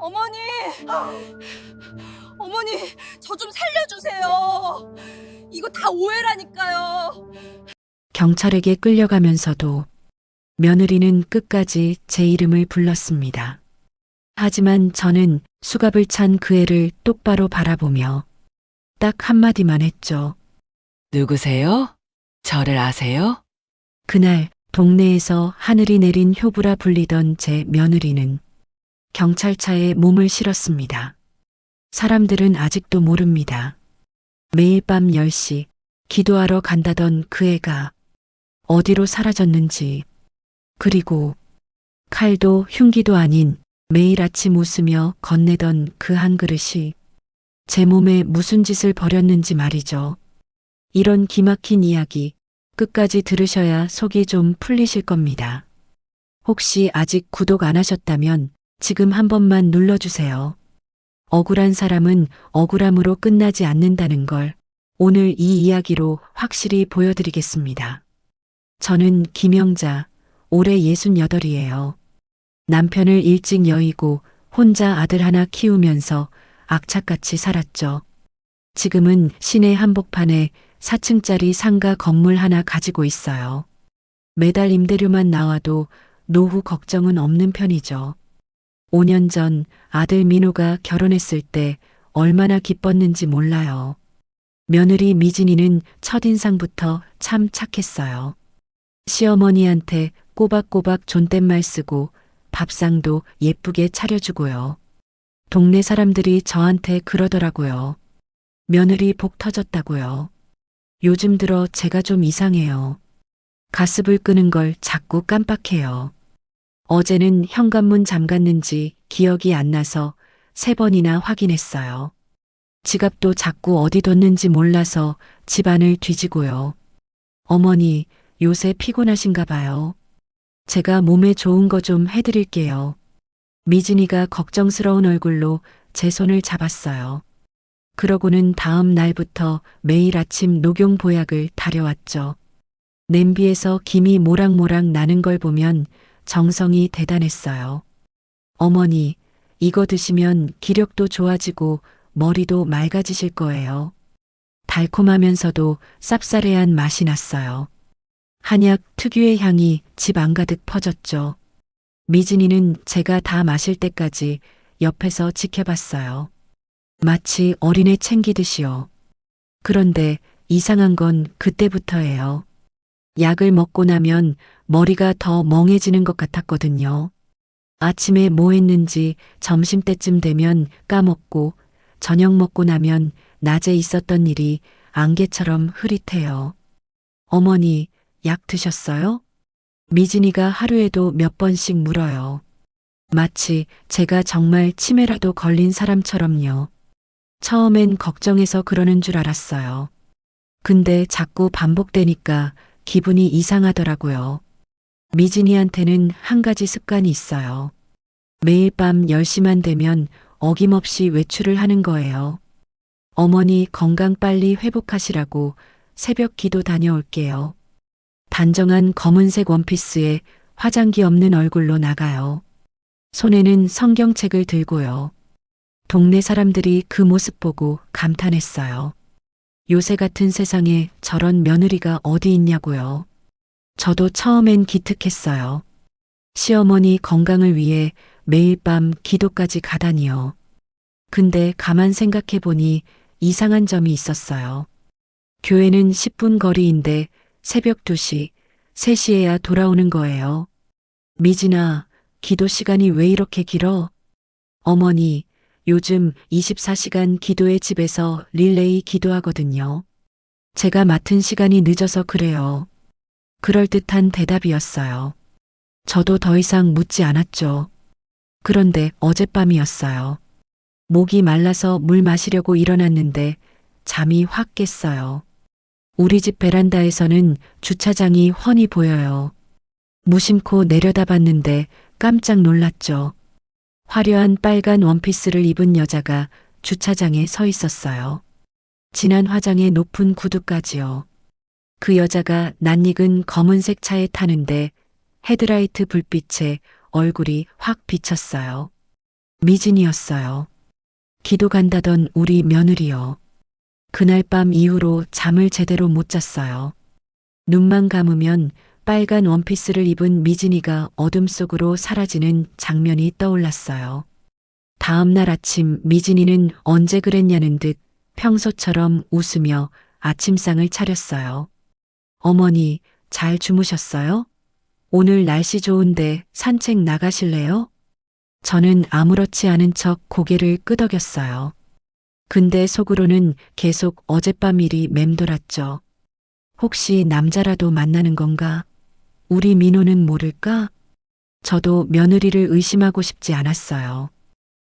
어머니! 어머니, 저 좀 살려주세요. 이거 다 오해라니까요. 경찰에게 끌려가면서도 며느리는 끝까지 제 이름을 불렀습니다. 하지만 저는 수갑을 찬 그 애를 똑바로 바라보며 딱 한마디만 했죠. 누구세요? 저를 아세요? 그날 동네에서 하늘이 내린 효부라 불리던 제 며느리는 경찰차에 몸을 실었습니다. 사람들은 아직도 모릅니다. 매일 밤 10시 기도하러 간다던 그 애가 어디로 사라졌는지, 그리고 칼도 흉기도 아닌 매일 아침 웃으며 건네던 그 한 그릇이 제 몸에 무슨 짓을 벌였는지 말이죠. 이런 기막힌 이야기 끝까지 들으셔야 속이 좀 풀리실 겁니다. 혹시 아직 구독 안 하셨다면 지금 한 번만 눌러주세요. 억울한 사람은 억울함으로 끝나지 않는다는 걸 오늘 이 이야기로 확실히 보여드리겠습니다. 저는 김영자, 올해 68이에요. 남편을 일찍 여의고 혼자 아들 하나 키우면서 악착같이 살았죠. 지금은 시내 한복판에 4층짜리 상가 건물 하나 가지고 있어요. 매달 임대료만 나와도 노후 걱정은 없는 편이죠. 5년 전 아들 민호가 결혼했을 때 얼마나 기뻤는지 몰라요. 며느리 미진이는 첫인상부터 참 착했어요. 시어머니한테 꼬박꼬박 존댓말 쓰고 밥상도 예쁘게 차려주고요. 동네 사람들이 저한테 그러더라고요. 며느리 복 터졌다고요. 요즘 들어 제가 좀 이상해요. 가습을 끄는 걸 자꾸 깜빡해요. 어제는 현관문 잠갔는지 기억이 안 나서 3번이나 확인했어요. 지갑도 자꾸 어디 뒀는지 몰라서 집안을 뒤지고요. 어머니, 요새 피곤하신가 봐요. 제가 몸에 좋은 거 좀 해드릴게요. 미진이가 걱정스러운 얼굴로 제 손을 잡았어요. 그러고는 다음 날부터 매일 아침 녹용 보약을 다려왔죠. 냄비에서 김이 모락모락 나는 걸 보면 정성이 대단했어요. 어머니, 이거 드시면 기력도 좋아지고 머리도 맑아지실 거예요. 달콤하면서도 쌉싸래한 맛이 났어요. 한약 특유의 향이 집 안가득 퍼졌죠. 미진이는 제가 다 마실 때까지 옆에서 지켜봤어요. 마치 어린애 챙기듯이요. 그런데 이상한 건 그때부터예요. 약을 먹고 나면 머리가 더 멍해지는 것 같았거든요. 아침에 뭐 했는지 점심때쯤 되면 까먹고 저녁 먹고 나면 낮에 있었던 일이 안개처럼 흐릿해요. 어머니, 약 드셨어요? 미진이가 하루에도 몇 번씩 물어요. 마치 제가 정말 치매라도 걸린 사람처럼요. 처음엔 걱정해서 그러는 줄 알았어요. 근데 자꾸 반복되니까 기분이 이상하더라고요. 미진이한테는 한 가지 습관이 있어요. 매일 밤 10시만 되면 어김없이 외출을 하는 거예요. 어머니 건강 빨리 회복하시라고 새벽 기도 다녀올게요. 단정한 검은색 원피스에 화장기 없는 얼굴로 나가요. 손에는 성경책을 들고요. 동네 사람들이 그 모습 보고 감탄했어요. 요새 같은 세상에 저런 며느리가 어디 있냐고요. 저도 처음엔 기특했어요. 시어머니 건강을 위해 매일 밤 기도까지 가다니요. 근데 가만 생각해 보니 이상한 점이 있었어요. 교회는 10분 거리인데 새벽 2시, 3시에야 돌아오는 거예요. 미진아, 기도 시간이 왜 이렇게 길어? 어머니, 요즘 24시간 기도의 집에서 릴레이 기도하거든요. 제가 맡은 시간이 늦어서 그래요. 그럴듯한 대답이었어요. 저도 더 이상 묻지 않았죠. 그런데 어젯밤이었어요. 목이 말라서 물 마시려고 일어났는데 잠이 확 깼어요. 우리 집 베란다에서는 주차장이 훤히 보여요. 무심코 내려다봤는데 깜짝 놀랐죠. 화려한 빨간 원피스를 입은 여자가 주차장에 서 있었어요. 진한 화장에 높은 구두까지요. 그 여자가 낯익은 검은색 차에 타는데 헤드라이트 불빛에 얼굴이 확 비쳤어요. 미진이었어요. 기도 간다던 우리 며느리요. 그날 밤 이후로 잠을 제대로 못 잤어요. 눈만 감으면 빨간 원피스를 입은 미진이가 어둠 속으로 사라지는 장면이 떠올랐어요. 다음 날 아침 미진이는 언제 그랬냐는 듯 평소처럼 웃으며 아침상을 차렸어요. 어머니, 잘 주무셨어요? 오늘 날씨 좋은데 산책 나가실래요? 저는 아무렇지 않은 척 고개를 끄덕였어요. 근데 속으로는 계속 어젯밤 일이 맴돌았죠. 혹시 남자라도 만나는 건가? 우리 민호는 모를까? 저도 며느리를 의심하고 싶지 않았어요.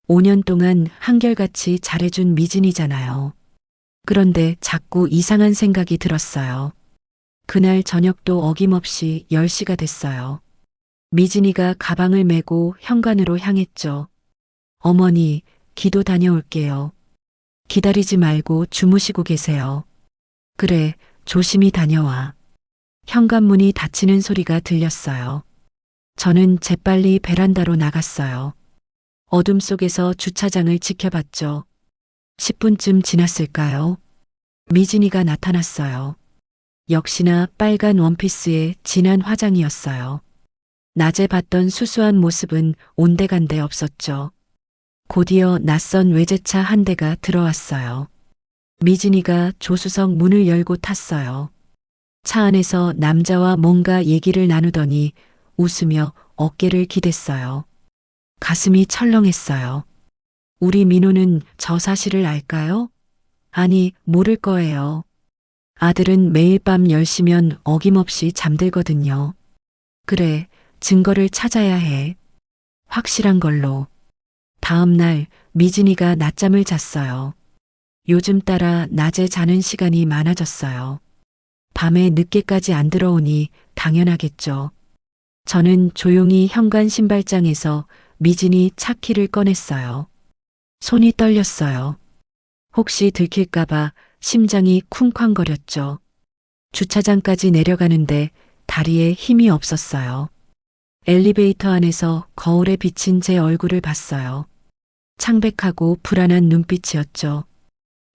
5년 동안 한결같이 잘해준 미진이잖아요. 그런데 자꾸 이상한 생각이 들었어요. 그날 저녁도 어김없이 10시가 됐어요. 미진이가 가방을 메고 현관으로 향했죠. 어머니, 기도 다녀올게요. 기다리지 말고 주무시고 계세요. 그래, 조심히 다녀와. 현관문이 닫히는 소리가 들렸어요. 저는 재빨리 베란다로 나갔어요. 어둠 속에서 주차장을 지켜봤죠. 10분쯤 지났을까요? 미진이가 나타났어요. 역시나 빨간 원피스에 진한 화장이었어요. 낮에 봤던 수수한 모습은 온데간데 없었죠. 곧이어 낯선 외제차 한 대가 들어왔어요. 미진이가 조수석 문을 열고 탔어요. 차 안에서 남자와 뭔가 얘기를 나누더니 웃으며 어깨를 기댔어요. 가슴이 철렁했어요. 우리 민호는 저 사실을 알까요? 아니, 모를 거예요. 아들은 매일 밤 10시면 어김없이 잠들거든요. 그래, 증거를 찾아야 해. 확실한 걸로. 다음 날 미진이가 낮잠을 잤어요. 요즘 따라 낮에 자는 시간이 많아졌어요. 밤에 늦게까지 안 들어오니 당연하겠죠. 저는 조용히 현관 신발장에서 미진이 차 키를 꺼냈어요. 손이 떨렸어요. 혹시 들킬까봐 심장이 쿵쾅거렸죠. 주차장까지 내려가는데 다리에 힘이 없었어요. 엘리베이터 안에서 거울에 비친 제 얼굴을 봤어요. 창백하고 불안한 눈빛이었죠.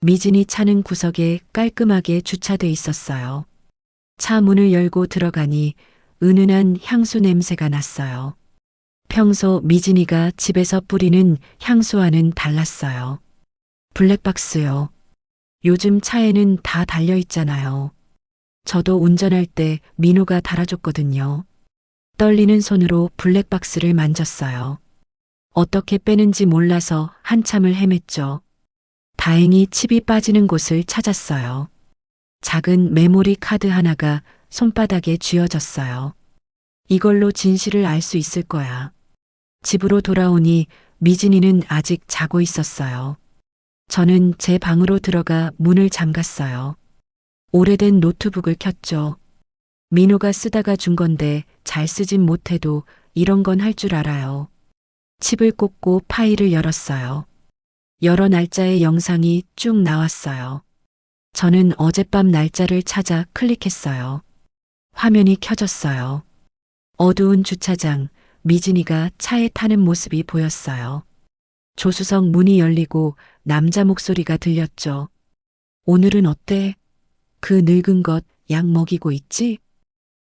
미진이 차는 구석에 깔끔하게 주차돼 있었어요. 차 문을 열고 들어가니 은은한 향수 냄새가 났어요. 평소 미진이가 집에서 뿌리는 향수와는 달랐어요. 블랙박스요. 요즘 차에는 다 달려 있잖아요. 저도 운전할 때 민호가 달아줬거든요. 떨리는 손으로 블랙박스를 만졌어요. 어떻게 빼는지 몰라서 한참을 헤맸죠. 다행히 칩이 빠지는 곳을 찾았어요. 작은 메모리 카드 하나가 손바닥에 쥐어졌어요. 이걸로 진실을 알 수 있을 거야. 집으로 돌아오니 미진이는 아직 자고 있었어요. 저는 제 방으로 들어가 문을 잠갔어요. 오래된 노트북을 켰죠. 민호가 쓰다가 준 건데 잘 쓰진 못해도 이런 건 할 줄 알아요. 칩을 꽂고 파일을 열었어요. 여러 날짜의 영상이 쭉 나왔어요. 저는 어젯밤 날짜를 찾아 클릭했어요. 화면이 켜졌어요. 어두운 주차장, 미진이가 차에 타는 모습이 보였어요. 조수석 문이 열리고 남자 목소리가 들렸죠. 오늘은 어때? 그 늙은 것 약 먹이고 있지?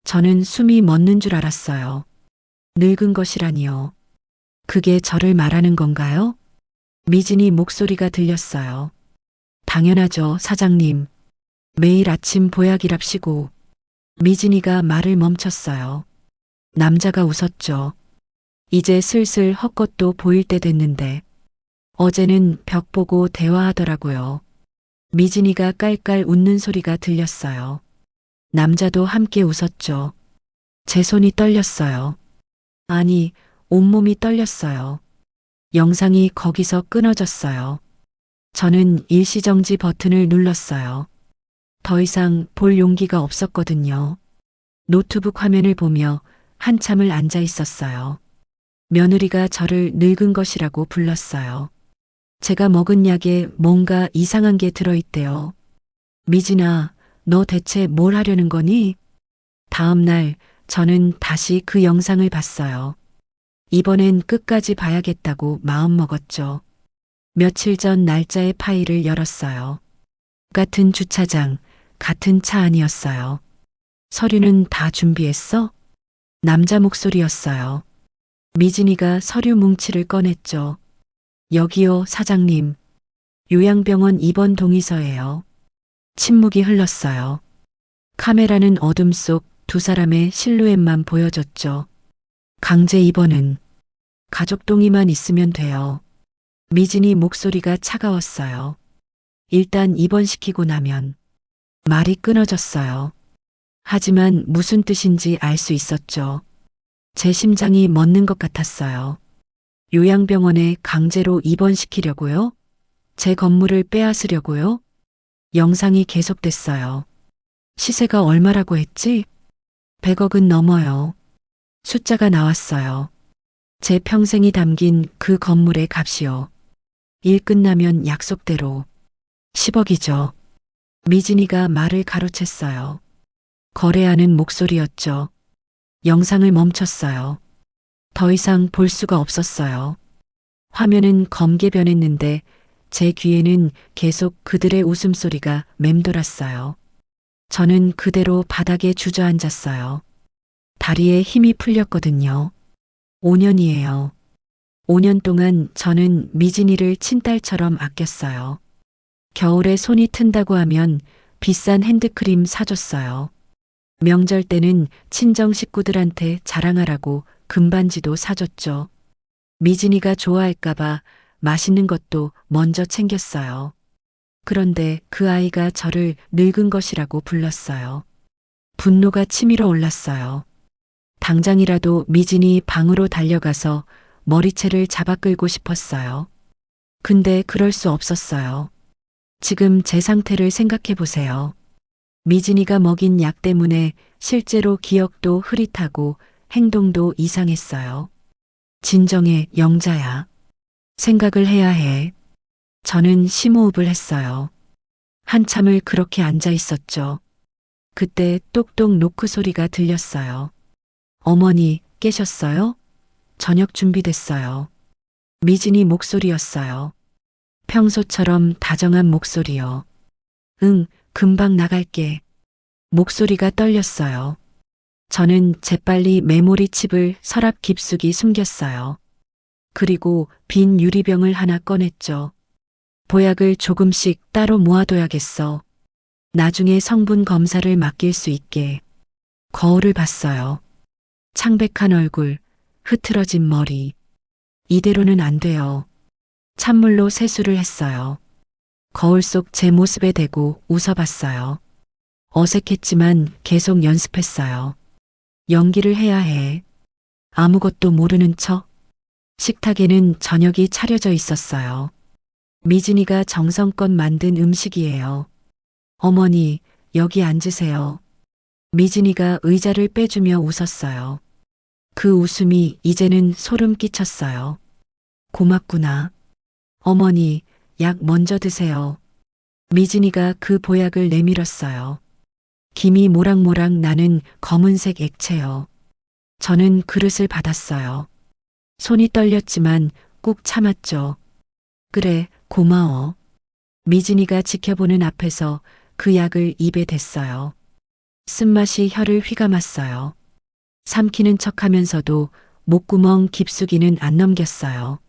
저는 숨이 멎는 줄 알았어요. 늙은 것이라니요. 그게 저를 말하는 건가요? 미진이 목소리가 들렸어요. 당연하죠, 사장님. 매일 아침 보약이랍시고. 미진이가 말을 멈췄어요. 남자가 웃었죠. 이제 슬슬 헛것도 보일 때 됐는데. 어제는 벽 보고 대화하더라고요. 미진이가 깔깔 웃는 소리가 들렸어요. 남자도 함께 웃었죠. 제 손이 떨렸어요. 아니, 온몸이 떨렸어요. 영상이 거기서 끊어졌어요. 저는 일시정지 버튼을 눌렀어요. 더 이상 볼 용기가 없었거든요. 노트북 화면을 보며 한참을 앉아 있었어요. 며느리가 저를 늙은 것이라고 불렀어요. 제가 먹은 약에 뭔가 이상한 게 들어있대요. 미진아, 너 대체 뭘 하려는 거니? 다음 날 저는 다시 그 영상을 봤어요. 이번엔 끝까지 봐야겠다고 마음먹었죠. 며칠 전 날짜의 파일을 열었어요. 같은 주차장, 같은 차 안이었어요. 서류는 다 준비했어? 남자 목소리였어요. 미진이가 서류 뭉치를 꺼냈죠. 여기요, 사장님. 요양병원 입원 동의서예요. 침묵이 흘렀어요. 카메라는 어둠 속 두 사람의 실루엣만 보여줬죠. 강제 입원은 가족 동의만 있으면 돼요. 미진이 목소리가 차가웠어요. 일단 입원시키고 나면 말이 끊어졌어요. 하지만 무슨 뜻인지 알 수 있었죠. 제 심장이 멎는 것 같았어요. 요양병원에 강제로 입원시키려고요? 제 건물을 빼앗으려고요? 영상이 계속됐어요. 시세가 얼마라고 했지? 100억은 넘어요. 숫자가 나왔어요. 제 평생이 담긴 그 건물의 값이요. 일 끝나면 약속대로 10억이죠. 미진이가 말을 가로챘어요. 거래하는 목소리였죠. 영상을 멈췄어요. 더 이상 볼 수가 없었어요. 화면은 검게 변했는데 제 귀에는 계속 그들의 웃음소리가 맴돌았어요. 저는 그대로 바닥에 주저앉았어요. 다리에 힘이 풀렸거든요. 5년이에요. 5년 동안 저는 미진이를 친딸처럼 아꼈어요. 겨울에 손이 튼다고 하면 비싼 핸드크림 사줬어요. 명절 때는 친정 식구들한테 자랑하라고 금반지도 사줬죠. 미진이가 좋아할까봐 맛있는 것도 먼저 챙겼어요. 그런데 그 아이가 저를 늙은 것이라고 불렀어요. 분노가 치밀어 올랐어요. 당장이라도 미진이 방으로 달려가서 머리채를 잡아 끌고 싶었어요. 근데 그럴 수 없었어요. 지금 제 상태를 생각해 보세요. 미진이가 먹인 약 때문에 실제로 기억도 흐릿하고 행동도 이상했어요. 진정해, 영자야. 생각을 해야 해. 저는 심호흡을 했어요. 한참을 그렇게 앉아 있었죠. 그때 똑똑 노크 소리가 들렸어요. 어머니, 깨셨어요? 저녁 준비됐어요. 미진이 목소리였어요. 평소처럼 다정한 목소리요. 응, 금방 나갈게. 목소리가 떨렸어요. 저는 재빨리 메모리 칩을 서랍 깊숙이 숨겼어요. 그리고 빈 유리병을 하나 꺼냈죠. 보약을 조금씩 따로 모아둬야겠어. 나중에 성분 검사를 맡길 수 있게. 거울을 봤어요. 창백한 얼굴, 흐트러진 머리. 이대로는 안 돼요. 찬물로 세수를 했어요. 거울 속 제 모습에 대고 웃어봤어요. 어색했지만 계속 연습했어요. 연기를 해야 해. 아무것도 모르는 척. 식탁에는 저녁이 차려져 있었어요. 미진이가 정성껏 만든 음식이에요. 어머니, 여기 앉으세요. 미진이가 의자를 빼주며 웃었어요. 그 웃음이 이제는 소름 끼쳤어요. 고맙구나. 어머니, 약 먼저 드세요. 미진이가 그 보약을 내밀었어요. 김이 모락모락 나는 검은색 액체요. 저는 그릇을 받았어요. 손이 떨렸지만 꾹 참았죠. 그래, 고마워. 미진이가 지켜보는 앞에서 그 약을 입에 댔어요. 쓴맛이 혀를 휘감았어요. 삼키는 척하면서도 목구멍 깊숙이는 안 넘겼어요.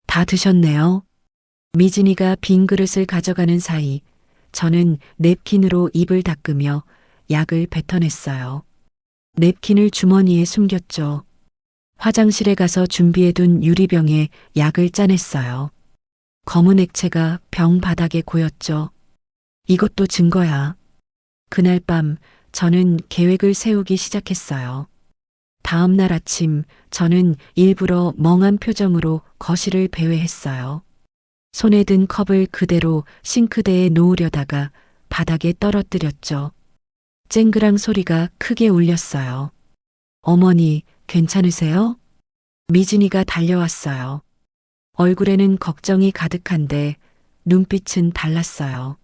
다 드셨네요. 미진이가 빈 그릇을 가져가는 사이 저는 냅킨으로 입을 닦으며 약을 뱉어냈어요. 냅킨을 주머니에 숨겼죠. 화장실에 가서 준비해둔 유리병에 약을 짜냈어요. 검은 액체가 병 바닥에 고였죠. 이것도 증거야. 그날 밤 저는 계획을 세우기 시작했어요. 다음 날 아침 저는 일부러 멍한 표정으로 거실을 배회했어요. 손에 든 컵을 그대로 싱크대에 놓으려다가 바닥에 떨어뜨렸죠. 쨍그랑 소리가 크게 울렸어요. 어머니, 괜찮으세요? 미진이가 달려왔어요. 얼굴에는 걱정이 가득한데 눈빛은 달랐어요.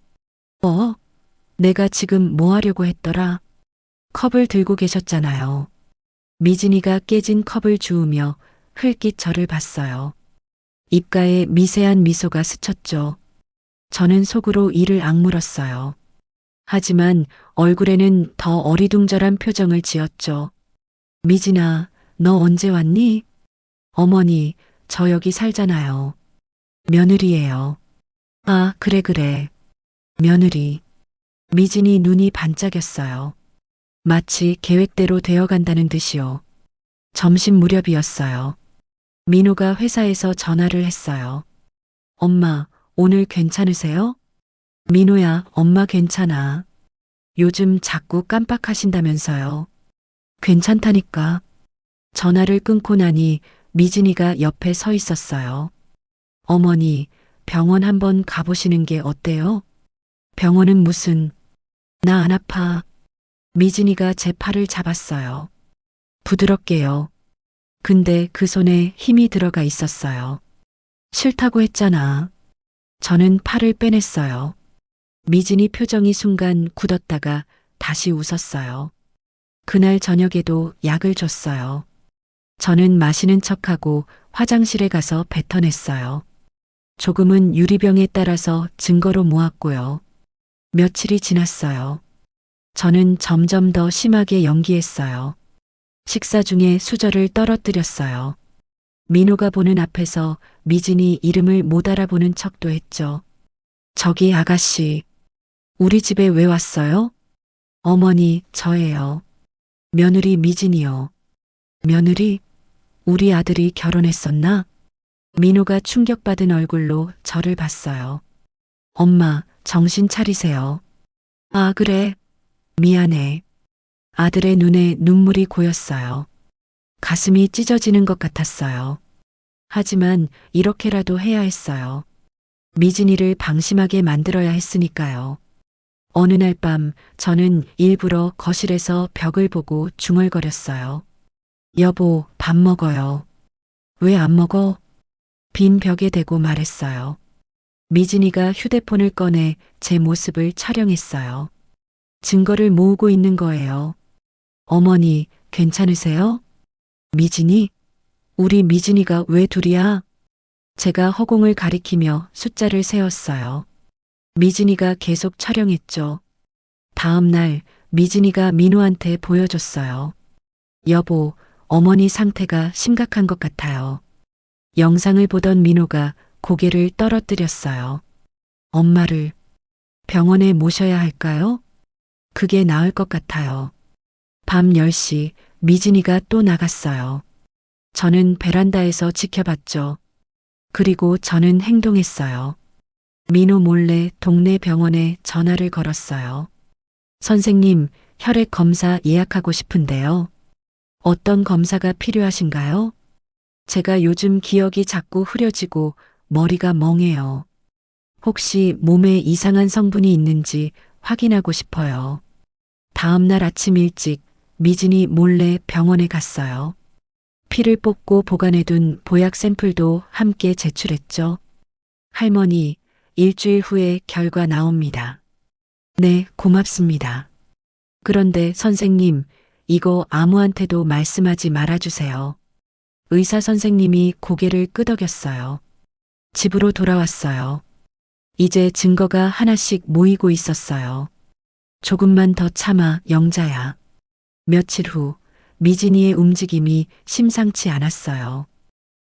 내가 지금 뭐 하려고 했더라? 컵을 들고 계셨잖아요. 미진이가 깨진 컵을 주우며 흘낏 저를 봤어요. 입가에 미세한 미소가 스쳤죠. 저는 속으로 이를 악물었어요. 하지만 얼굴에는 더 어리둥절한 표정을 지었죠. 미진아, 너 언제 왔니? 어머니, 저 여기 살잖아요. 며느리예요. 아, 그래. 며느리. 미진이 눈이 반짝였어요. 마치 계획대로 되어간다는 듯이요. 점심 무렵이었어요. 민호가 회사에서 전화를 했어요. 엄마, 오늘 괜찮으세요? 민호야, 엄마 괜찮아. 요즘 자꾸 깜빡하신다면서요. 괜찮다니까. 전화를 끊고 나니 미진이가 옆에 서 있었어요. 어머니, 병원 한번 가보시는 게 어때요? 병원은 무슨, 나 안 아파. 미진이가 제 팔을 잡았어요. 부드럽게요. 근데 그 손에 힘이 들어가 있었어요. 싫다고 했잖아. 저는 팔을 빼냈어요. 미진이 표정이 순간 굳었다가 다시 웃었어요. 그날 저녁에도 약을 줬어요. 저는 마시는 척하고 화장실에 가서 뱉어냈어요. 조금은 유리병에 따라서 증거로 모았고요. 며칠이 지났어요. 저는 점점 더 심하게 연기했어요. 식사 중에 수저를 떨어뜨렸어요. 민호가 보는 앞에서 미진이 이름을 못 알아보는 척도 했죠. 저기 아가씨, 우리 집에 왜 왔어요? 어머니, 저예요. 며느리 미진이요. 며느리? 우리 아들이 결혼했었나? 민호가 충격받은 얼굴로 저를 봤어요. 엄마, 정신 차리세요. 아, 그래. 미안해. 아들의 눈에 눈물이 고였어요. 가슴이 찢어지는 것 같았어요. 하지만 이렇게라도 해야 했어요. 미진이를 방심하게 만들어야 했으니까요. 어느 날 밤 저는 일부러 거실에서 벽을 보고 중얼거렸어요. 여보, 밥 먹어요. 왜 안 먹어? 빈 벽에 대고 말했어요. 미진이가 휴대폰을 꺼내 제 모습을 촬영했어요. 증거를 모으고 있는 거예요. 어머니, 괜찮으세요? 미진이? 우리 미진이가 왜 둘이야? 제가 허공을 가리키며 숫자를 세었어요. 미진이가 계속 촬영했죠. 다음 날 미진이가 민호한테 보여줬어요. 여보, 어머니 상태가 심각한 것 같아요. 영상을 보던 민호가 고개를 떨어뜨렸어요. 엄마를 병원에 모셔야 할까요? 그게 나을 것 같아요. 밤 10시 미진이가 또 나갔어요. 저는 베란다에서 지켜봤죠. 그리고 저는 행동했어요. 민호 몰래 동네 병원에 전화를 걸었어요. 선생님, 혈액 검사 예약하고 싶은데요. 어떤 검사가 필요하신가요? 제가 요즘 기억이 자꾸 흐려지고 머리가 멍해요. 혹시 몸에 이상한 성분이 있는지 확인하고 싶어요. 다음 날 아침 일찍 미진이 몰래 병원에 갔어요. 피를 뽑고 보관해둔 보약 샘플도 함께 제출했죠. 할머니, 일주일 후에 결과 나옵니다. 네, 고맙습니다. 그런데 선생님, 이거 아무한테도 말씀하지 말아주세요. 의사 선생님이 고개를 끄덕였어요. 집으로 돌아왔어요. 이제 증거가 하나씩 모이고 있었어요. 조금만 더 참아, 영자야. 며칠 후 미진이의 움직임이 심상치 않았어요.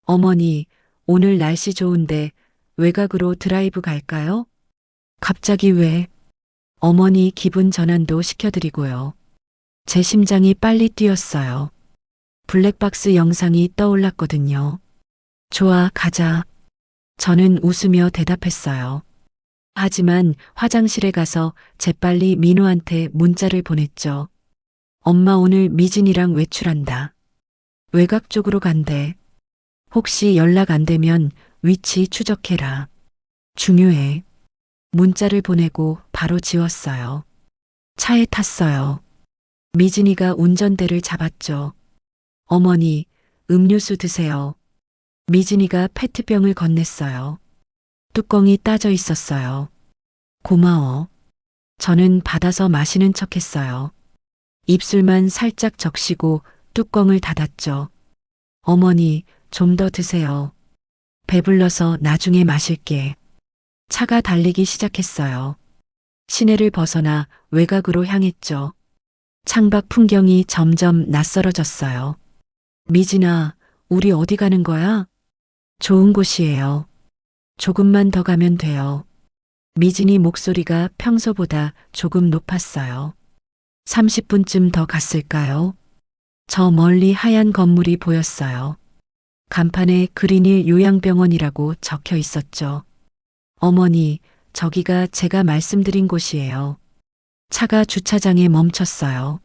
어머니, 오늘 날씨 좋은데 외곽으로 드라이브 갈까요? 갑자기 왜? 어머니 기분 전환도 시켜드리고요. 제 심장이 빨리 뛰었어요. 블랙박스 영상이 떠올랐거든요. 좋아, 가자. 저는 웃으며 대답했어요. 하지만 화장실에 가서 재빨리 민호한테 문자를 보냈죠. 엄마 오늘 미진이랑 외출한다. 외곽 쪽으로 간대. 혹시 연락 안 되면 위치 추적해라. 중요해. 문자를 보내고 바로 지웠어요. 차에 탔어요. 미진이가 운전대를 잡았죠. 어머니, 음료수 드세요. 미진이가 페트병을 건넸어요. 뚜껑이 따져 있었어요. 고마워. 저는 받아서 마시는 척 했어요. 입술만 살짝 적시고 뚜껑을 닫았죠. 어머니, 좀 더 드세요. 배불러서 나중에 마실게. 차가 달리기 시작했어요. 시내를 벗어나 외곽으로 향했죠. 창밖 풍경이 점점 낯설어졌어요. 미진아, 우리 어디 가는 거야? 좋은 곳이에요. 조금만 더 가면 돼요. 미진이 목소리가 평소보다 조금 높았어요. 30분쯤 더 갔을까요? 저 멀리 하얀 건물이 보였어요. 간판에 그린힐 요양병원이라고 적혀 있었죠. 어머니, 저기가 제가 말씀드린 곳이에요. 차가 주차장에 멈췄어요.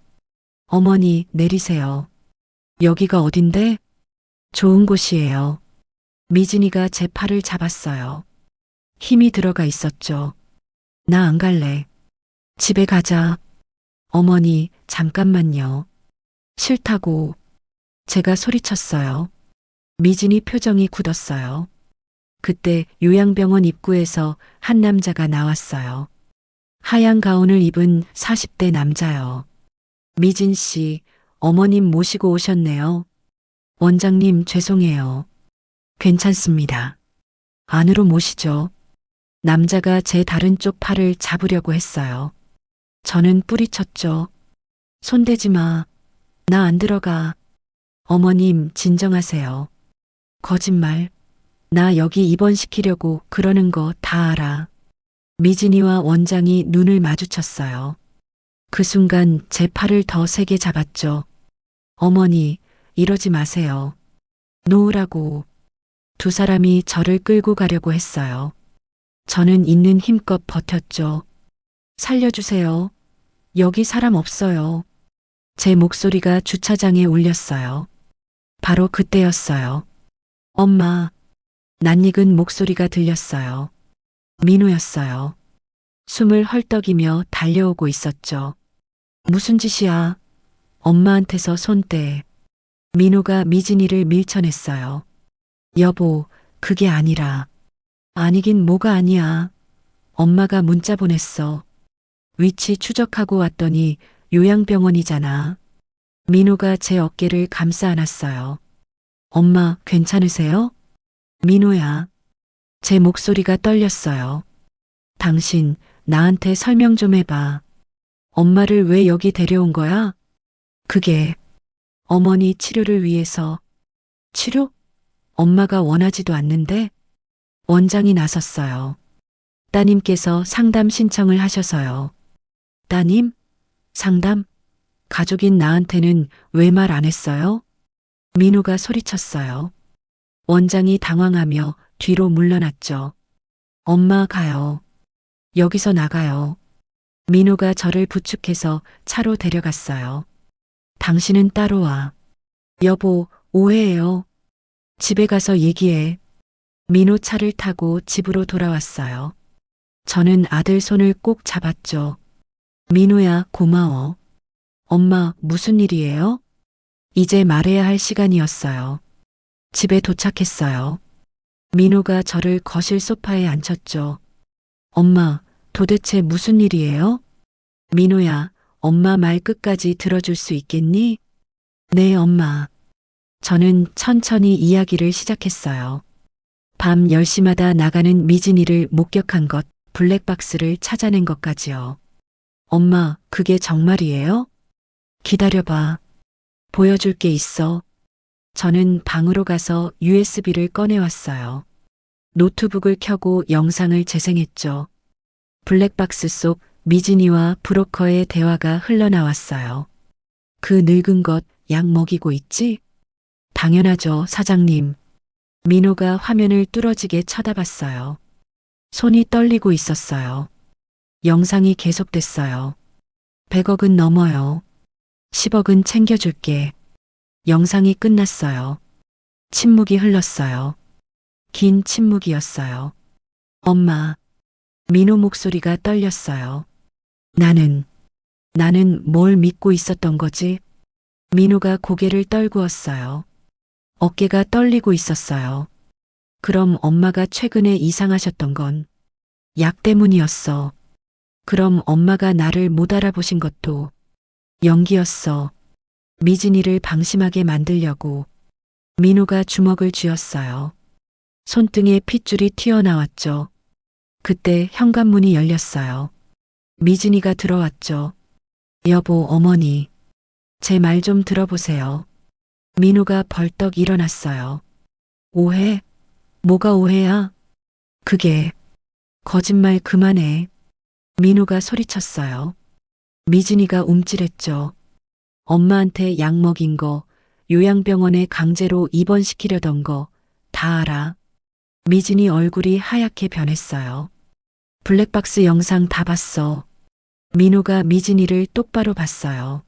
어머니, 내리세요. 여기가 어딘데? 좋은 곳이에요. 미진이가 제 팔을 잡았어요. 힘이 들어가 있었죠. 나 안 갈래. 집에 가자. 어머니, 잠깐만요. 싫다고. 제가 소리쳤어요. 미진이 표정이 굳었어요. 그때 요양병원 입구에서 한 남자가 나왔어요. 하얀 가운을 입은 40대 남자요. 미진 씨, 어머님 모시고 오셨네요. 원장님, 죄송해요. 괜찮습니다. 안으로 모시죠. 남자가 제 다른 쪽 팔을 잡으려고 했어요. 저는 뿌리쳤죠. 손대지 마. 나 안 들어가. 어머님, 진정하세요. 거짓말. 나 여기 입원시키려고 그러는 거 다 알아. 미진이와 원장이 눈을 마주쳤어요. 그 순간 제 팔을 더 세게 잡았죠. 어머니, 이러지 마세요. 놓으라고. 두 사람이 저를 끌고 가려고 했어요. 저는 있는 힘껏 버텼죠. 살려주세요. 여기 사람 없어요. 제 목소리가 주차장에 울렸어요. 바로 그때였어요. 엄마. 낯익은 목소리가 들렸어요. 민호였어요. 숨을 헐떡이며 달려오고 있었죠. 무슨 짓이야? 엄마한테서 손 떼. 민호가 미진이를 밀쳐냈어요. 여보, 그게 아니라. 아니긴 뭐가 아니야. 엄마가 문자 보냈어. 위치 추적하고 왔더니 요양병원이잖아. 민호가 제 어깨를 감싸 안았어요. 엄마, 괜찮으세요? 민호야. 제 목소리가 떨렸어요. 당신, 나한테 설명 좀 해봐. 엄마를 왜 여기 데려온 거야? 그게 어머니 치료를 위해서. 치료? 엄마가 원하지도 않는데? 원장이 나섰어요. 따님께서 상담 신청을 하셔서요. 따님? 상담? 가족인 나한테는 왜 말 안 했어요? 민호가 소리쳤어요. 원장이 당황하며 뒤로 물러났죠. 엄마 가요. 여기서 나가요. 민호가 저를 부축해서 차로 데려갔어요. 당신은 따로 와. 여보, 오해해요. 집에 가서 얘기해. 민호 차를 타고 집으로 돌아왔어요. 저는 아들 손을 꼭 잡았죠. 민호야, 고마워. 엄마, 무슨 일이에요? 이제 말해야 할 시간이었어요. 집에 도착했어요. 민호가 저를 거실 소파에 앉혔죠. 엄마, 도대체 무슨 일이에요? 민호야, 엄마 말 끝까지 들어줄 수 있겠니? 네, 엄마. 저는 천천히 이야기를 시작했어요. 밤 10시마다 나가는 미진이를 목격한 것, 블랙박스를 찾아낸 것까지요. 엄마, 그게 정말이에요? 기다려봐. 보여줄 게 있어. 저는 방으로 가서 USB를 꺼내왔어요. 노트북을 켜고 영상을 재생했죠. 블랙박스 속 미진이와 브로커의 대화가 흘러나왔어요. 그 늙은 것 약 먹이고 있지? 당연하죠, 사장님. 민호가 화면을 뚫어지게 쳐다봤어요. 손이 떨리고 있었어요. 영상이 계속됐어요. 100억은 넘어요. 10억은 챙겨줄게. 영상이 끝났어요. 침묵이 흘렀어요. 긴 침묵이었어요. 엄마. 민호 목소리가 떨렸어요. 나는 뭘 믿고 있었던 거지? 민호가 고개를 떨구었어요. 어깨가 떨리고 있었어요. 그럼 엄마가 최근에 이상하셨던 건 약 때문이었어. 그럼 엄마가 나를 못 알아보신 것도 연기였어. 미진이를 방심하게 만들려고. 민호가 주먹을 쥐었어요. 손등에 핏줄이 튀어나왔죠. 그때 현관문이 열렸어요. 미진이가 들어왔죠. 여보, 어머니. 제 말 좀 들어보세요. 민호가 벌떡 일어났어요. 오해? 뭐가 오해야? 그게 거짓말 그만해. 민호가 소리쳤어요. 미진이가 움찔했죠. 엄마한테 약 먹인 거, 요양병원에 강제로 입원시키려던 거 다 알아. 미진이 얼굴이 하얗게 변했어요. 블랙박스 영상 다 봤어. 민호가 미진이를 똑바로 봤어요.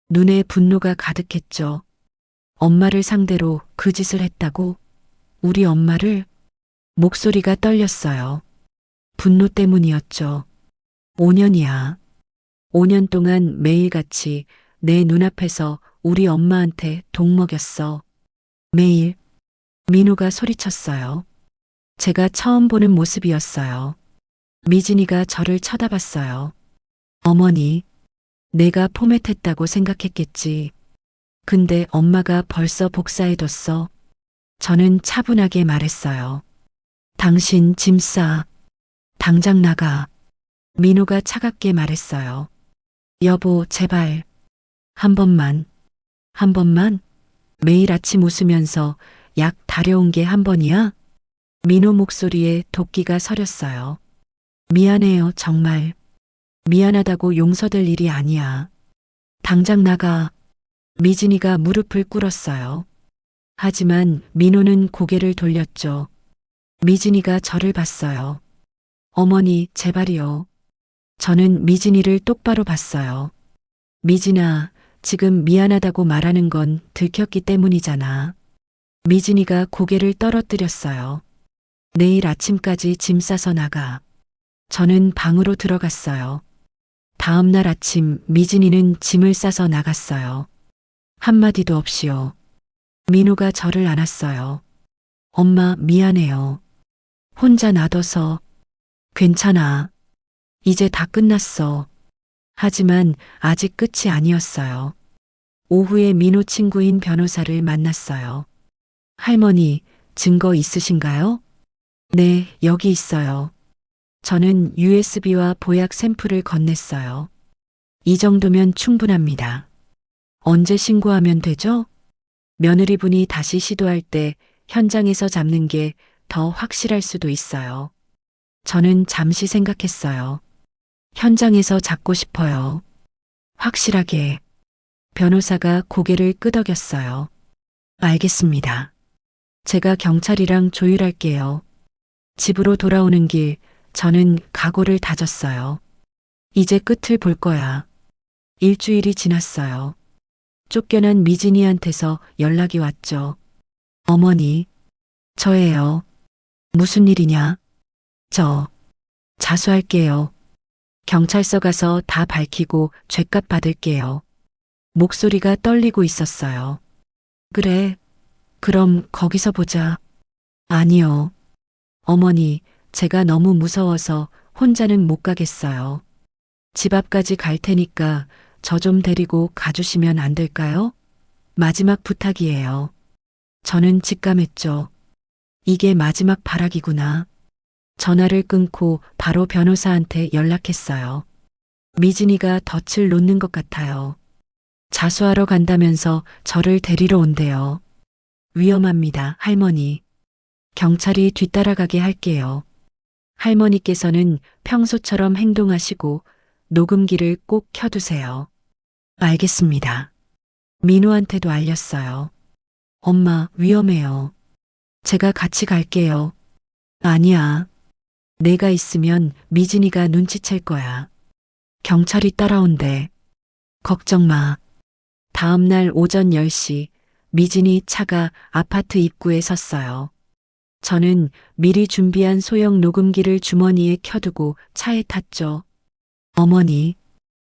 눈에 분노가 가득했죠. 엄마를 상대로 그 짓을 했다고? 우리 엄마를? 목소리가 떨렸어요. 분노 때문이었죠. 5년이야. 5년 동안 매일같이 내 눈앞에서 우리 엄마한테 독 먹였어. 매일. 민호가 소리쳤어요. 제가 처음 보는 모습이었어요. 미진이가 저를 쳐다봤어요. 어머니, 내가 포맷했다고 생각했겠지. 근데 엄마가 벌써 복사해뒀어. 저는 차분하게 말했어요. 당신 짐 싸. 당장 나가. 민호가 차갑게 말했어요. 여보, 제발. 한 번만. 한 번만? 매일 아침 웃으면서 약 다려온 게 한 번이야? 민호 목소리에 도끼가 서렸어요. 미안해요, 정말. 미안하다고 용서될 일이 아니야. 당장 나가. 미진이가 무릎을 꿇었어요. 하지만 민호는 고개를 돌렸죠. 미진이가 저를 봤어요. 어머니, 제발이요. 저는 미진이를 똑바로 봤어요. 미진아, 지금 미안하다고 말하는 건 들켰기 때문이잖아. 미진이가 고개를 떨어뜨렸어요. 내일 아침까지 짐 싸서 나가. 저는 방으로 들어갔어요. 다음 날 아침 미진이는 짐을 싸서 나갔어요. 한마디도 없이요. 민호가 저를 안았어요. 엄마, 미안해요. 혼자 놔둬서. 괜찮아. 이제 다 끝났어. 하지만 아직 끝이 아니었어요. 오후에 민호 친구인 변호사를 만났어요. 할머니, 증거 있으신가요? 네, 여기 있어요. 저는 USB와 보약 샘플을 건넸어요. 이 정도면 충분합니다. 언제 신고하면 되죠? 며느리분이 다시 시도할 때 현장에서 잡는 게 더 확실할 수도 있어요. 저는 잠시 생각했어요. 현장에서 잡고 싶어요. 확실하게. 변호사가 고개를 끄덕였어요. 알겠습니다. 제가 경찰이랑 조율할게요. 집으로 돌아오는 길, 저는 각오를 다졌어요. 이제 끝을 볼 거야. 일주일이 지났어요. 쫓겨난 미진이한테서 연락이 왔죠. 어머니, 저예요. 무슨 일이냐? 저, 자수할게요. 경찰서 가서 다 밝히고 죗값 받을게요. 목소리가 떨리고 있었어요. 그래, 그럼 거기서 보자. 아니요. 어머니, 제가 너무 무서워서 혼자는 못 가겠어요. 집 앞까지 갈 테니까 저 좀 데리고 가주시면 안 될까요? 마지막 부탁이에요. 저는 직감했죠. 이게 마지막 발악이구나. 전화를 끊고 바로 변호사한테 연락했어요. 미진이가 덫을 놓는 것 같아요. 자수하러 간다면서 저를 데리러 온대요. 위험합니다, 할머니. 경찰이 뒤따라가게 할게요. 할머니께서는 평소처럼 행동하시고 녹음기를 꼭 켜두세요. 알겠습니다. 민호한테도 알렸어요. 엄마, 위험해요. 제가 같이 갈게요. 아니야. 내가 있으면 미진이가 눈치챌 거야. 경찰이 따라온대. 걱정 마. 다음 날 오전 10시 미진이 차가 아파트 입구에 섰어요. 저는 미리 준비한 소형 녹음기를 주머니에 켜두고 차에 탔죠. 어머니,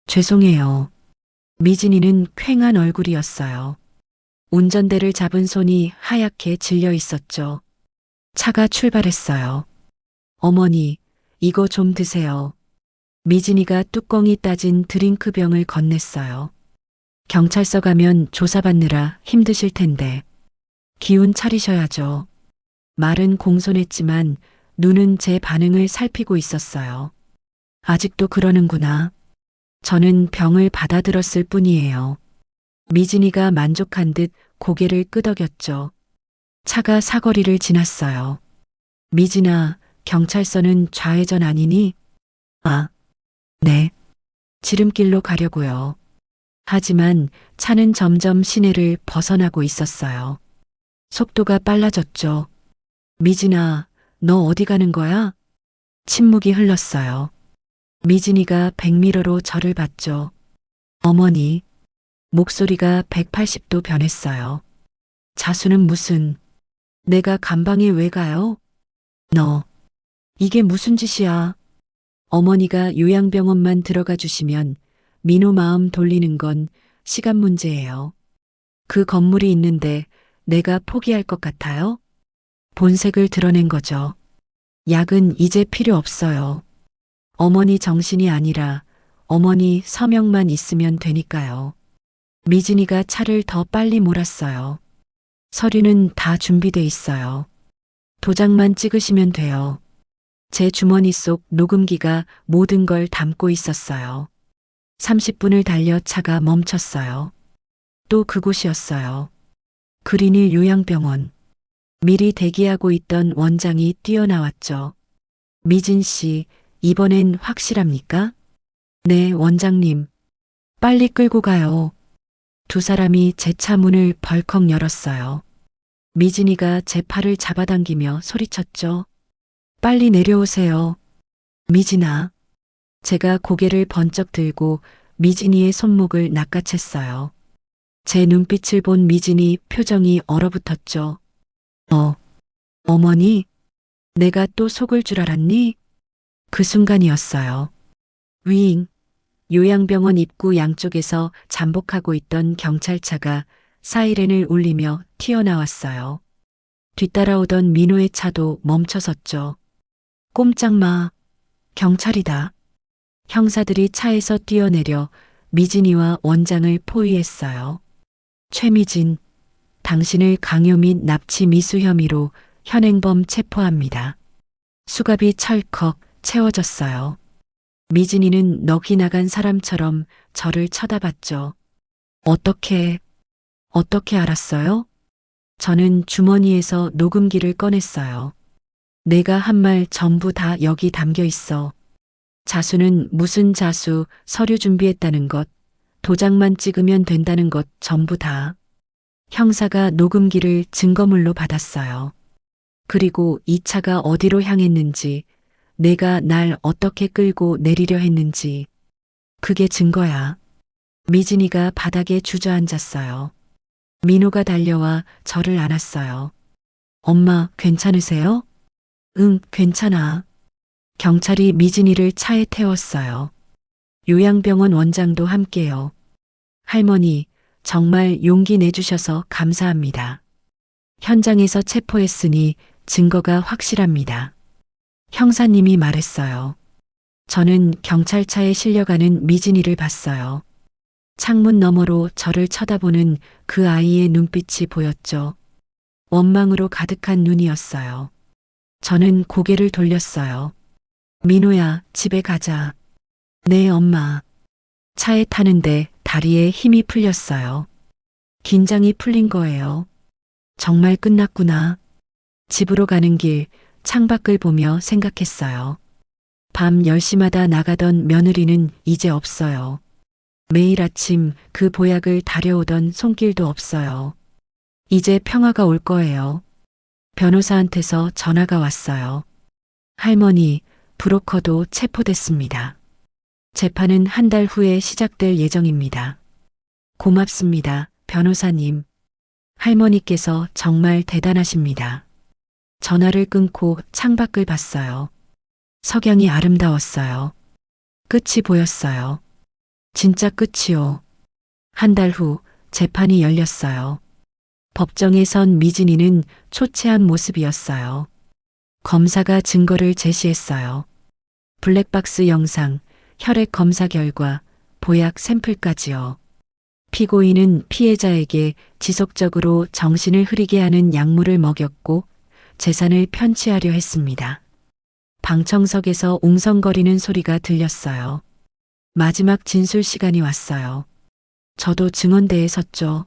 죄송해요. 미진이는 퀭한 얼굴이었어요. 운전대를 잡은 손이 하얗게 질려 있었죠. 차가 출발했어요. 어머니, 이거 좀 드세요. 미진이가 뚜껑이 따진 드링크병을 건넸어요. 경찰서 가면 조사받느라 힘드실 텐데. 기운 차리셔야죠. 말은 공손했지만 눈은 제 반응을 살피고 있었어요. 아직도 그러는구나. 저는 병을 받아들었을 뿐이에요. 미진이가 만족한 듯 고개를 끄덕였죠. 차가 사거리를 지났어요. 미진아, 경찰서는 좌회전 아니니? 아, 네. 지름길로 가려고요. 하지만 차는 점점 시내를 벗어나고 있었어요. 속도가 빨라졌죠. 미진아, 너 어디 가는 거야? 침묵이 흘렀어요. 미진이가 백미러로 저를 봤죠. 어머니, 목소리가 180도 변했어요. 자수는 무슨, 내가 감방에 왜 가요? 너, 이게 무슨 짓이야? 어머니가 요양병원만 들어가 주시면 민호 마음 돌리는 건 시간 문제예요. 그 건물이 있는데 내가 포기할 것 같아요? 본색을 드러낸 거죠. 약은 이제 필요 없어요. 어머니 정신이 아니라 어머니 서명만 있으면 되니까요. 미진이가 차를 더 빨리 몰았어요. 서류는 다 준비돼 있어요. 도장만 찍으시면 돼요. 제 주머니 속 녹음기가 모든 걸 담고 있었어요. 30분을 달려 차가 멈췄어요. 또 그곳이었어요. 그린힐 요양병원. 미리 대기하고 있던 원장이 뛰어나왔죠. 미진 씨, 이번엔 확실합니까? 네, 원장님. 빨리 끌고 가요. 두 사람이 제 차 문을 벌컥 열었어요. 미진이가 제 팔을 잡아당기며 소리쳤죠. 빨리 내려오세요. 미진아. 제가 고개를 번쩍 들고 미진이의 손목을 낚아챘어요. 제 눈빛을 본 미진이 표정이 얼어붙었죠. 어머니? 내가 또 속을 줄 알았니? 그 순간이었어요. 위잉. 요양병원 입구 양쪽에서 잠복하고 있던 경찰차가 사이렌을 울리며 튀어나왔어요. 뒤따라오던 민호의 차도 멈춰섰죠. 꼼짝 마. 경찰이다. 형사들이 차에서 뛰어내려 미진이와 원장을 포위했어요. 최미진, 당신을 강요 및 납치 미수 혐의로 현행범 체포합니다. 수갑이 철컥 채워졌어요. 미진이는 넋이 나간 사람처럼 저를 쳐다봤죠. 어떻게 알았어요? 저는 주머니에서 녹음기를 꺼냈어요. 내가 한 말 전부 다 여기 담겨 있어. 자수는 무슨 자수, 서류 준비했다는 것, 도장만 찍으면 된다는 것 전부 다. 형사가 녹음기를 증거물로 받았어요. 그리고 이 차가 어디로 향했는지, 내가 날 어떻게 끌고 내리려 했는지. 그게 증거야. 미진이가 바닥에 주저앉았어요. 민호가 달려와 저를 안았어요. 엄마, 괜찮으세요? 응, 괜찮아. 경찰이 미진이를 차에 태웠어요. 요양병원 원장도 함께요. 할머니, 정말 용기 내주셔서 감사합니다. 현장에서 체포했으니 증거가 확실합니다. 형사님이 말했어요. 저는 경찰차에 실려가는 미진이를 봤어요. 창문 너머로 저를 쳐다보는 그 아이의 눈빛이 보였죠. 원망으로 가득한 눈이었어요. 저는 고개를 돌렸어요. 민호야, 집에 가자. 네, 엄마. 차에 타는데 다리에 힘이 풀렸어요. 긴장이 풀린 거예요. 정말 끝났구나. 집으로 가는 길 창밖을 보며 생각했어요. 밤 10시마다 나가던 며느리는 이제 없어요. 매일 아침 그 보약을 다려오던 손길도 없어요. 이제 평화가 올 거예요. 변호사한테서 전화가 왔어요. 할머니, 브로커도 체포됐습니다. 재판은 한 달 후에 시작될 예정입니다. 고맙습니다, 변호사님. 할머니께서 정말 대단하십니다. 전화를 끊고 창밖을 봤어요. 석양이 아름다웠어요. 끝이 보였어요. 진짜 끝이요. 한 달 후 재판이 열렸어요. 법정에 선 미진이는 초췌한 모습이었어요. 검사가 증거를 제시했어요. 블랙박스 영상, 혈액 검사 결과, 보약 샘플까지요. 피고인은 피해자에게 지속적으로 정신을 흐리게 하는 약물을 먹였고 재산을 편취하려 했습니다. 방청석에서 웅성거리는 소리가 들렸어요. 마지막 진술 시간이 왔어요. 저도 증언대에 섰죠.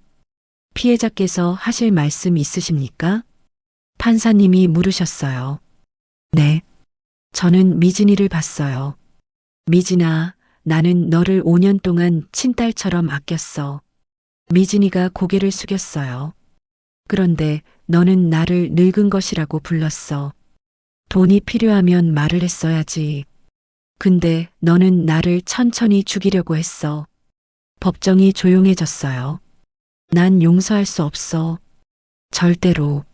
피해자께서 하실 말씀 있으십니까? 판사님이 물으셨어요. 네. 저는 미진이를 봤어요. 미진아, 나는 너를 5년 동안 친딸처럼 아꼈어. 미진이가 고개를 숙였어요. 그런데 너는 나를 늙은 것이라고 불렀어. 돈이 필요하면 말을 했어야지. 근데 너는 나를 천천히 죽이려고 했어. 법정이 조용해졌어요. 난 용서할 수 없어. 절대로.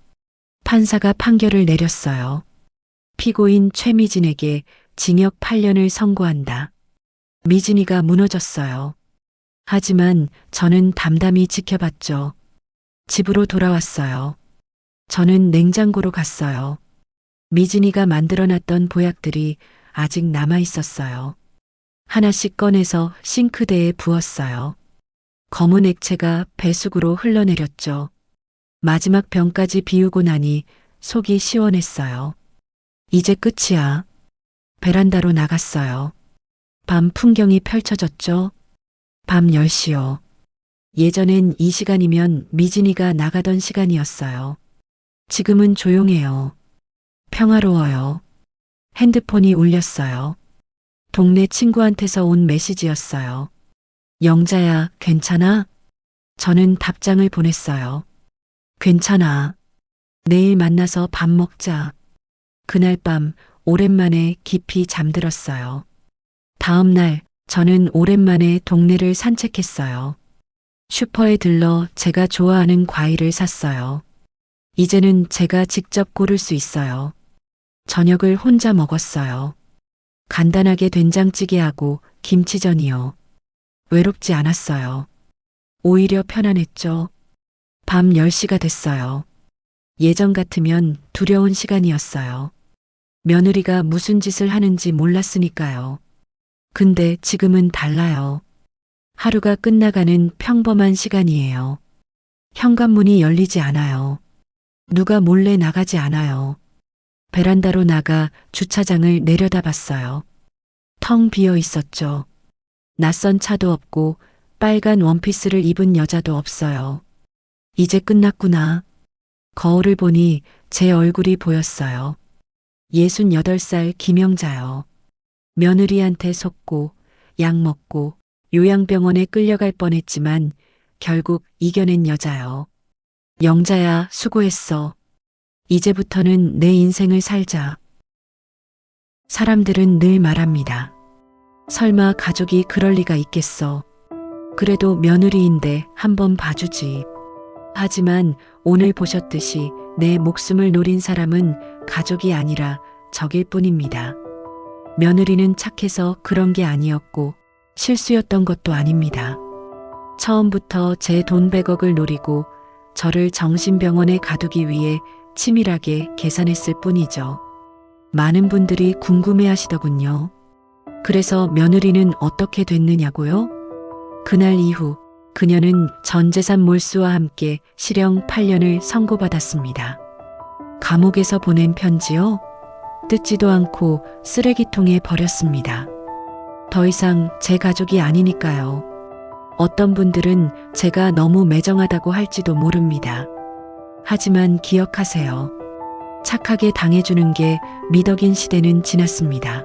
판사가 판결을 내렸어요. 피고인 최미진에게 징역 8년을 선고한다. 미진이가 무너졌어요. 하지만 저는 담담히 지켜봤죠. 집으로 돌아왔어요. 저는 냉장고로 갔어요. 미진이가 만들어놨던 보약들이 아직 남아 있었어요. 하나씩 꺼내서 싱크대에 부었어요. 검은 액체가 배수구로 흘러내렸죠. 마지막 병까지 비우고 나니 속이 시원했어요. 이제 끝이야. 베란다로 나갔어요. 밤 풍경이 펼쳐졌죠. 밤 10시요. 예전엔 이 시간이면 미진이가 나가던 시간이었어요. 지금은 조용해요. 평화로워요. 핸드폰이 울렸어요. 동네 친구한테서 온 메시지였어요. 영자야, 괜찮아? 저는 답장을 보냈어요. 괜찮아. 내일 만나서 밥 먹자. 그날 밤 오랜만에 깊이 잠들었어요. 다음 날 저는 오랜만에 동네를 산책했어요. 슈퍼에 들러 제가 좋아하는 과일을 샀어요. 이제는 제가 직접 고를 수 있어요. 저녁을 혼자 먹었어요. 간단하게 된장찌개하고 김치전이요. 외롭지 않았어요. 오히려 편안했죠. 밤 10시가 됐어요. 예전 같으면 두려운 시간이었어요. 며느리가 무슨 짓을 하는지 몰랐으니까요. 근데 지금은 달라요. 하루가 끝나가는 평범한 시간이에요. 현관문이 열리지 않아요. 누가 몰래 나가지 않아요. 베란다로 나가 주차장을 내려다봤어요. 텅 비어 있었죠. 낯선 차도 없고 빨간 원피스를 입은 여자도 없어요. 이제 끝났구나. 거울을 보니 제 얼굴이 보였어요. 68살 김영자요. 며느리한테 속고 약 먹고 요양병원에 끌려갈 뻔했지만 결국 이겨낸 여자요. 영자야, 수고했어. 이제부터는 내 인생을 살자. 사람들은 늘 말합니다. 설마 가족이 그럴 리가 있겠어. 그래도 며느리인데 한번 봐주지. 하지만 오늘 보셨듯이 내 목숨을 노린 사람은 가족이 아니라 적일 뿐입니다. 며느리는 착해서 그런 게 아니었고 실수였던 것도 아닙니다. 처음부터 제 돈 100억을 노리고 저를 정신병원에 가두기 위해 치밀하게 계산했을 뿐이죠. 많은 분들이 궁금해 하시더군요. 그래서 며느리는 어떻게 됐느냐고요? 그날 이후 그녀는 전 재산 몰수와 함께 실형 8년을 선고받았습니다. 감옥에서 보낸 편지요? 뜯지도 않고 쓰레기통에 버렸습니다. 더 이상 제 가족이 아니니까요. 어떤 분들은 제가 너무 매정하다고 할지도 모릅니다. 하지만 기억하세요. 착하게 당해주는 게 미덕인 시대는 지났습니다.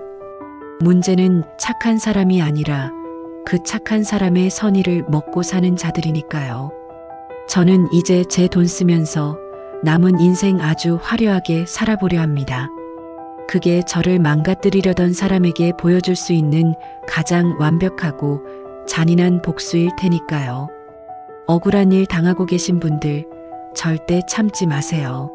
문제는 착한 사람이 아니라 그 착한 사람의 선의를 먹고 사는 자들이니까요. 저는 이제 제 돈 쓰면서 남은 인생 아주 화려하게 살아보려 합니다. 그게 저를 망가뜨리려던 사람에게 보여줄 수 있는 가장 완벽하고 잔인한 복수일 테니까요. 억울한 일 당하고 계신 분들 절대 참지 마세요.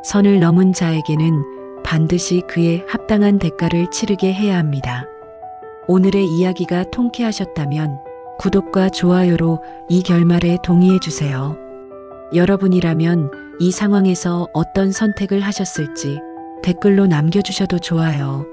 선을 넘은 자에게는 반드시 그에 합당한 대가를 치르게 해야 합니다. 오늘의 이야기가 통쾌하셨다면 구독과 좋아요로 이 결말에 동의해 주세요. 여러분이라면 이 상황에서 어떤 선택을 하셨을지 댓글로 남겨주셔도 좋아요.